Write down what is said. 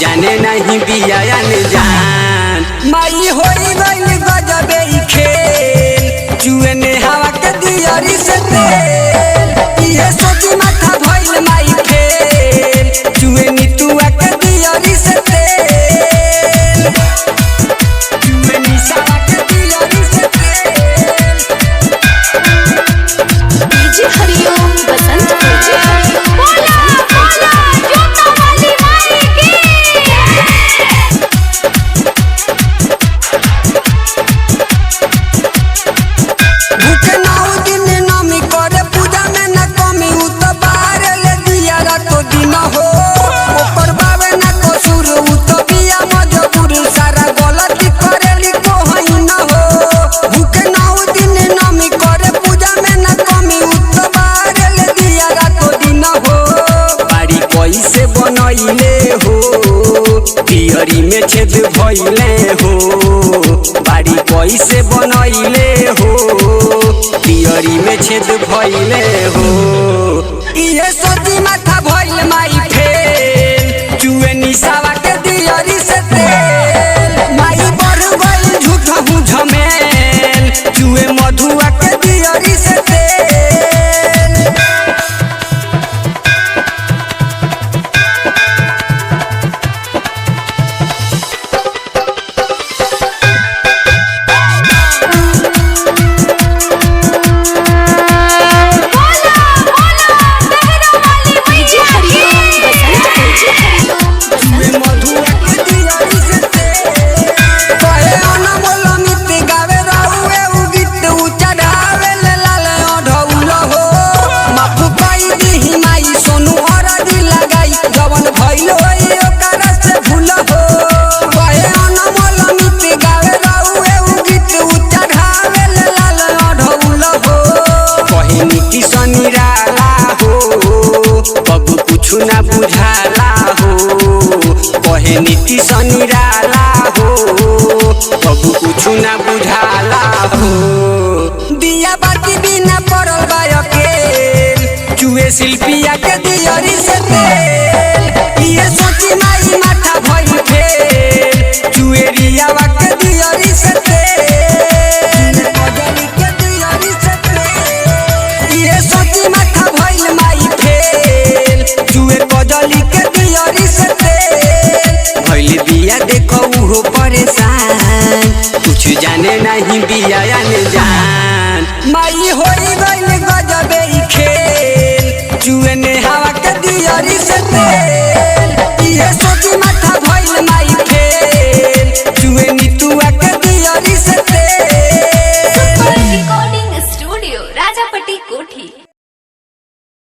जाने नहीं बिया जान माई होई गइल गजबे ई खेल जुए ने हवा के दियरी से तेल ये सोची माथा भइल माई खेल जुए नी तुआ के दियरी से तेल जुए नी सावा के दियरी से तेल डीजे हरिओम बसंत डीजे हरिओम बोला बोला जोता वाली माई की भूखे नाउ दिन नमी करे पूजा में न कमी उ तो बाहर ले दिया रातो दिन हो ऊपर बावे न कसूर उ तो बिया मजबूर सारा गलती करेली को हई न हो भूखे नाउ दिन नमी करे पूजा में न कमी उ तो बाहर ले दिया रातो दिन हो बाड़ी कैसे बनइले हो पियरी में छेद भइले हो बाड़ी कैसे बनइले हो पियरी में छेद भइले हो इहे सोची माथा भइल माई फेल जुए निसावा के दियरी से तेल माई बढ़ गइल झूठा झमेल जुए मधुआ के दियरी से तेल बोला बोला बहरा वाली डीजे हरिओम बसंत डीजे हरिओम जुए मधुआ के दियरी से तेल कहे अनमोल मित गावे रहुए उ गीत उ चढ़ावे ले लाल ओढ़ौल हो माफ कई दिही माई सोनू अरदी लगाई जवन भइल होई ओकर से भूल हो कहे अनमोल मित गावे रहुए उ गीत उ चढ़ावे ले लाल ओढ़ौल हो कहे नीति सनिराला हो कबू कुछ ना बुझाला हो कहे नीति सनिराला हो कबू कुछ ना बुझाला हो दिया बाती बिना पड़ल बा अकेल जुए शिल्पिया के दियरी से तेल ये सोची माई माथा भइल फेल जुए रियावा के दियरी से तेल कजली के दियरी से तेल ये सोची माथा भइल माई फेल जुए कजली के दियरी से तेल भइल बिया देखो उहो परेशान कुछ जाने नहीं बिया जान माई होई गइल गजबे ई खेल जुए ने हवा के दियरी से तेल ये सोची माथा